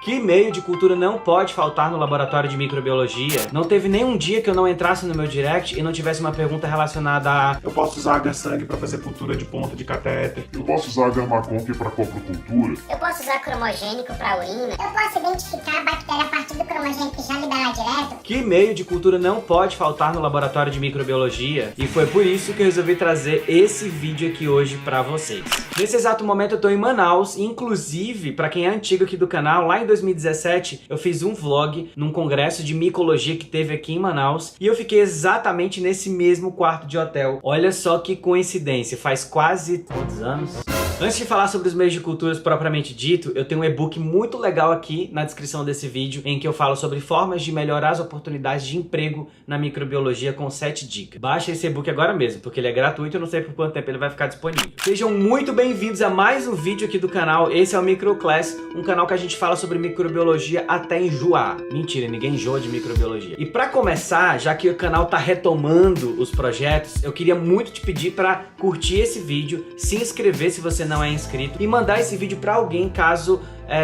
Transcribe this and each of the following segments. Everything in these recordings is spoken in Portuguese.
Que meio de cultura não pode faltar no laboratório de microbiologia? Não teve nenhum dia que eu não entrasse no meu direct e não tivesse uma pergunta relacionada a... Eu posso usar H-sangue para fazer cultura de ponta de catéter. Eu posso usar Dermaconk para coprocultura. Eu posso usar cromogênico para urina. Eu posso identificar a bactéria a partir do cromogênico e já liberar direto. Que meio de cultura não pode faltar no laboratório de microbiologia? E foi por isso que eu resolvi trazer esse vídeo aqui hoje para vocês. Nesse exato momento eu tô em Manaus, inclusive, para quem é antigo aqui do canal, lá em 2017 eu fiz um vlog num congresso de micologia que teve aqui em Manaus e eu fiquei exatamente nesse mesmo quarto de hotel. Olha só que coincidência, faz quase quantos anos? Antes de falar sobre os meios de culturas propriamente dito, eu tenho um e-book muito legal aqui na descrição desse vídeo, em que eu falo sobre formas de melhorar as oportunidades de emprego na microbiologia com 7 dicas. Baixa esse e-book agora mesmo, porque ele é gratuito e eu não sei por quanto tempo ele vai ficar disponível. Sejam muito bem-vindos a mais um vídeo aqui do canal. Esse é o Microclass, um canal que a gente fala sobre microbiologia até enjoar. Mentira, ninguém enjoa de microbiologia. E pra começar, já que o canal tá retomando os projetos, eu queria muito te pedir pra curtir esse vídeo, se inscrever se você não é inscrito e mandar esse vídeo pra alguém caso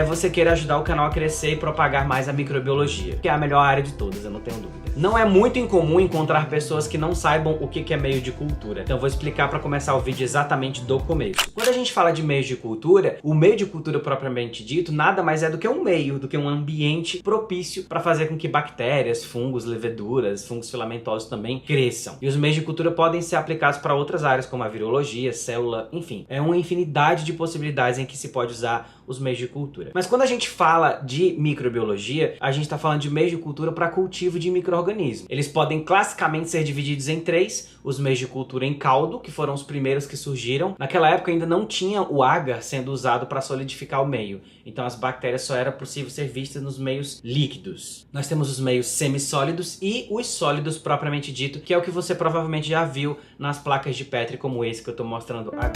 você queira ajudar o canal a crescer e propagar mais a microbiologia, que é a melhor área de todas, eu não tenho dúvida. Não é muito incomum encontrar pessoas que não saibam o que é meio de cultura, então eu vou explicar para começar o vídeo exatamente do começo. Quando a gente fala de meios de cultura, o meio de cultura propriamente dito nada mais é do que um meio, do que um ambiente propício para fazer com que bactérias, fungos, leveduras, fungos filamentosos também cresçam. E os meios de cultura podem ser aplicados para outras áreas, como a virologia, célula, enfim. É uma infinidade de possibilidades em que se pode usar os meios de cultura. Mas quando a gente fala de microbiologia, a gente está falando de meios de cultura para cultivo de micro-organismos. Eles podem classicamente ser divididos em 3, os meios de cultura em caldo, que foram os primeiros que surgiram. Naquela época ainda não tinha o agar sendo usado para solidificar o meio, então as bactérias só era possível ser vistas nos meios líquidos. Nós temos os meios semissólidos e os sólidos propriamente dito, que é o que você provavelmente já viu nas placas de Petri como esse que eu estou mostrando agora.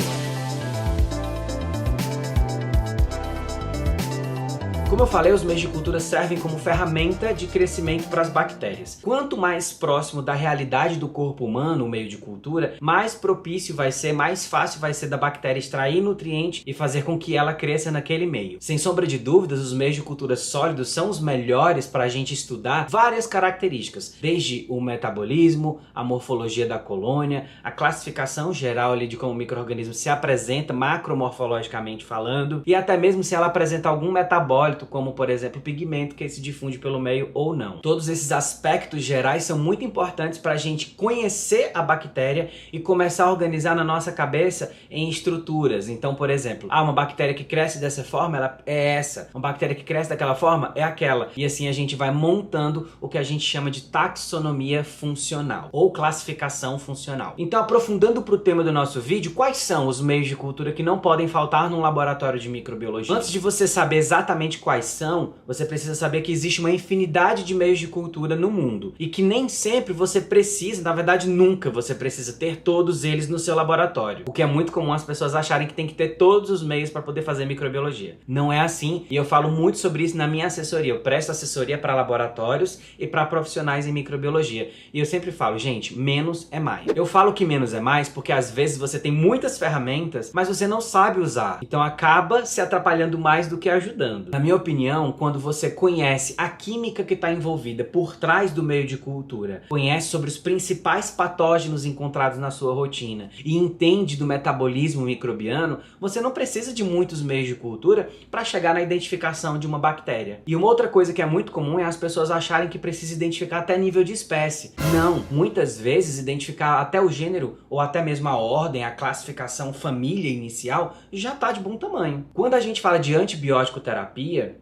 Como eu falei, os meios de cultura servem como ferramenta de crescimento para as bactérias. Quanto mais próximo da realidade do corpo humano o meio de cultura, mais propício vai ser, mais fácil vai ser da bactéria extrair nutriente e fazer com que ela cresça naquele meio. Sem sombra de dúvidas, os meios de cultura sólidos são os melhores para a gente estudar várias características, desde o metabolismo, a morfologia da colônia, a classificação geral ali de como o micro-organismo se apresenta macromorfologicamente falando, e até mesmo se ela apresenta algum metabólito, como por exemplo o pigmento que se difunde pelo meio ou não. Todos esses aspectos gerais são muito importantes para a gente conhecer a bactéria e começar a organizar na nossa cabeça em estruturas. Então, por exemplo, uma bactéria que cresce dessa forma, ela é essa. Uma bactéria que cresce daquela forma é aquela. E assim a gente vai montando o que a gente chama de taxonomia funcional ou classificação funcional. Então, aprofundando para o tema do nosso vídeo, quais são os meios de cultura que não podem faltar num laboratório de microbiologia? Antes de você saber exatamente quais são, você precisa saber que existe uma infinidade de meios de cultura no mundo e que nem sempre você precisa, na verdade nunca você precisa ter todos eles no seu laboratório. O que é muito comum as pessoas acharem que tem que ter todos os meios para poder fazer microbiologia. Não é assim e eu falo muito sobre isso na minha assessoria. Eu presto assessoria para laboratórios e para profissionais em microbiologia. E eu sempre falo, gente, menos é mais. Eu falo que menos é mais porque às vezes você tem muitas ferramentas, mas você não sabe usar. Então acaba se atrapalhando mais do que ajudando. Na minha opinião, quando você conhece a química que está envolvida por trás do meio de cultura, conhece sobre os principais patógenos encontrados na sua rotina e entende do metabolismo microbiano, você não precisa de muitos meios de cultura para chegar na identificação de uma bactéria. E uma outra coisa que é muito comum é as pessoas acharem que precisa identificar até nível de espécie. Não, muitas vezes identificar até o gênero ou até mesmo a ordem, a classificação família inicial já está de bom tamanho. Quando a gente fala de antibiótico terapia,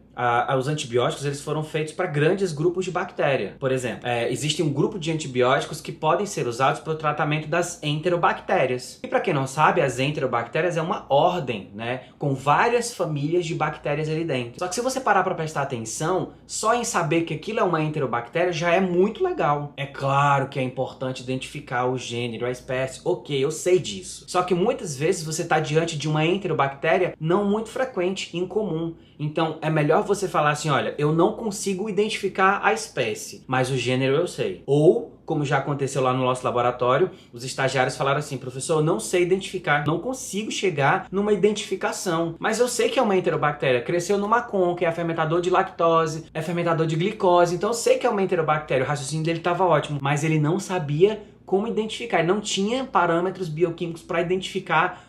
os antibióticos eles foram feitos para grandes grupos de bactéria. Por exemplo, existe um grupo de antibióticos que podem ser usados para o tratamento das enterobactérias. E para quem não sabe, as enterobactérias é uma ordem, né, com várias famílias de bactérias ali dentro. Só que se você parar para prestar atenção, só em saber que aquilo é uma enterobactéria já é muito legal. É claro que é importante identificar o gênero, a espécie, ok, eu sei disso. Só que muitas vezes você está diante de uma enterobactéria não muito frequente, incomum. Então é melhor você falar assim, olha, eu não consigo identificar a espécie, mas o gênero eu sei. Ou, como já aconteceu lá no nosso laboratório, os estagiários falaram assim, professor, eu não sei identificar, não consigo chegar numa identificação, mas eu sei que é uma enterobactéria, cresceu numa concha, é fermentador de lactose, é fermentador de glicose, então eu sei que é uma enterobactéria, o raciocínio dele estava ótimo, mas ele não sabia como identificar, ele não tinha parâmetros bioquímicos para identificar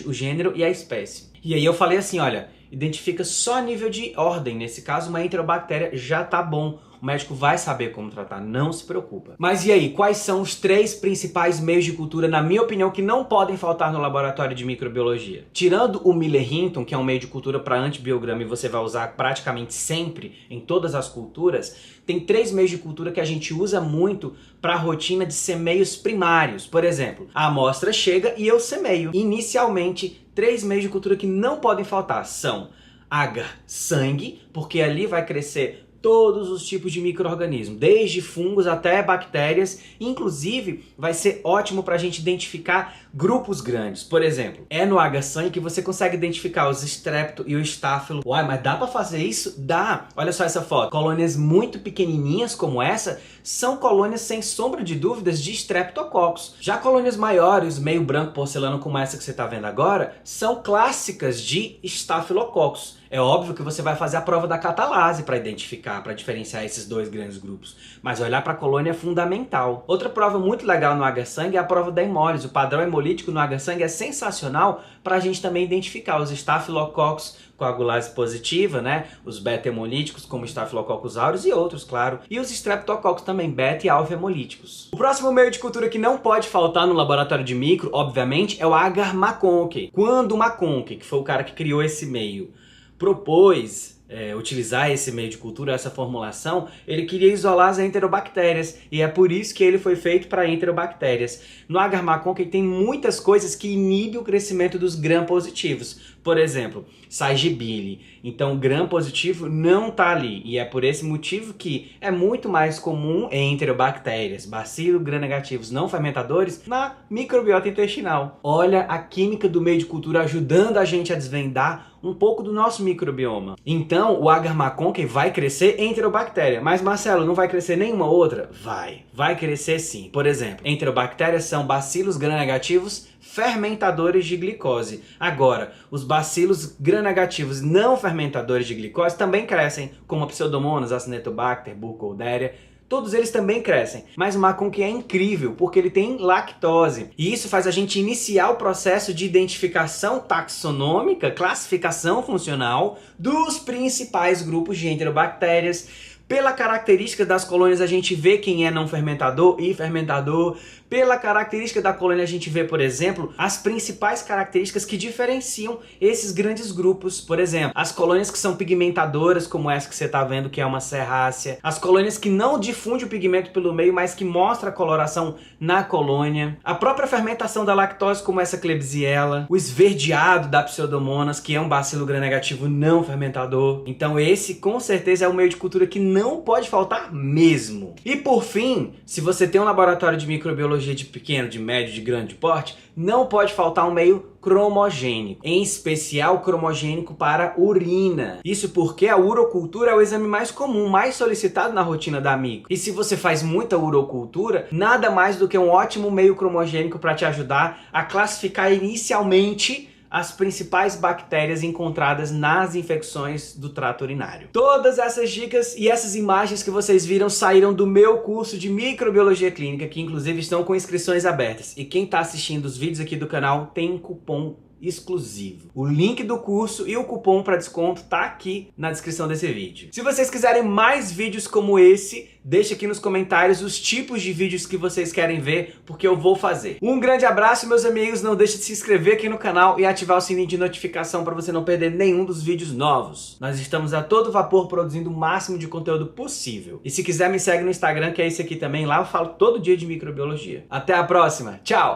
o gênero e a espécie. E aí eu falei assim, olha, identifica só nível de ordem, nesse caso uma enterobactéria já tá bom. O médico vai saber como tratar, não se preocupa. Mas e aí, quais são os 3 principais meios de cultura, na minha opinião, que não podem faltar no laboratório de microbiologia? Tirando o Miller-Hinton, que é um meio de cultura para antibiograma e você vai usar praticamente sempre em todas as culturas, tem 3 meios de cultura que a gente usa muito para a rotina de semeios primários. Por exemplo, a amostra chega e eu semeio. Inicialmente, 3 meios de cultura que não podem faltar são agar, sangue, porque ali vai crescer todos os tipos de micro-organismos, desde fungos até bactérias, inclusive vai ser ótimo para a gente identificar grupos grandes. Por exemplo, é no agar-sangue que você consegue identificar os estrepto e o estáfilo. Uai, mas dá para fazer isso? Dá! Olha só essa foto. Colônias muito pequenininhas como essa são colônias sem sombra de dúvidas de streptococcus. Já colônias maiores, meio branco porcelana como essa que você está vendo agora, são clássicas de estafilococcus. É óbvio que você vai fazer a prova da catalase para identificar, para diferenciar esses 2 grandes grupos. Mas olhar para a colônia é fundamental. Outra prova muito legal no agar-sangue é a prova da hemólise. O padrão hemolítico no agar-sangue é sensacional para a gente também identificar os estafilococcus coagulase positiva, né? Os beta-hemolíticos, como Staphylococcus aureus e outros, claro. E os streptococcus também, beta e alfa-hemolíticos. O próximo meio de cultura que não pode faltar no laboratório de micro, obviamente, é o agar McConkey. Quando o McConkey, que foi o cara que criou esse meio, propôs utilizar esse meio de cultura, essa formulação, ele queria isolar as enterobactérias, e é por isso que ele foi feito para enterobactérias. No agar McConkey tem muitas coisas que inibem o crescimento dos gram-positivos. Por exemplo, Saigibili. Então o gram-positivo não está ali, e é por esse motivo que é muito mais comum em enterobactérias, bacilo gram-negativos não fermentadores, na microbiota intestinal. Olha a química do meio de cultura ajudando a gente a desvendar um pouco do nosso microbioma. Então, o agar McConkey vai crescer enterobactéria. Mas, Marcelo, não vai crescer nenhuma outra? Vai crescer sim. Por exemplo, enterobactérias são bacilos gram-negativos fermentadores de glicose. Agora, os bacilos gram-negativos não fermentadores de glicose também crescem, como a Pseudomonas, Acinetobacter, Burkholderia. Todos eles também crescem, mas o McConkey é incrível porque ele tem lactose. E isso faz a gente iniciar o processo de identificação taxonômica, classificação funcional dos principais grupos de enterobactérias. Pela característica das colônias a gente vê quem é não fermentador e fermentador. Pela característica da colônia a gente vê, por exemplo, as principais características que diferenciam esses grandes grupos. Por exemplo, as colônias que são pigmentadoras, como essa que você está vendo, que é uma serrácea. As colônias que não difundem o pigmento pelo meio, mas que mostra a coloração na colônia. A própria fermentação da lactose, como essa Klebsiella. O esverdeado da Pseudomonas, que é um bacilo gram-negativo não fermentador. Então esse, com certeza, é um meio de cultura que não pode faltar mesmo. E por fim, se você tem um laboratório de microbiologia de pequeno, de médio, de grande porte, não pode faltar um meio cromogênico, em especial cromogênico para urina. Isso porque a urocultura é o exame mais comum, mais solicitado na rotina da micro. E se você faz muita urocultura, nada mais do que um ótimo meio cromogênico para te ajudar a classificar inicialmente as principais bactérias encontradas nas infecções do trato urinário. Todas essas dicas e essas imagens que vocês viram saíram do meu curso de microbiologia clínica, que inclusive estão com inscrições abertas. E quem está assistindo os vídeos aqui do canal tem cupom exclusivo. O link do curso e o cupom para desconto tá aqui na descrição desse vídeo. Se vocês quiserem mais vídeos como esse, deixa aqui nos comentários os tipos de vídeos que vocês querem ver, porque eu vou fazer. Um grande abraço, meus amigos. Não deixe de se inscrever aqui no canal e ativar o sininho de notificação para você não perder nenhum dos vídeos novos. Nós estamos a todo vapor produzindo o máximo de conteúdo possível. E se quiser, me segue no Instagram, que é esse aqui também. Lá eu falo todo dia de microbiologia. Até a próxima. Tchau!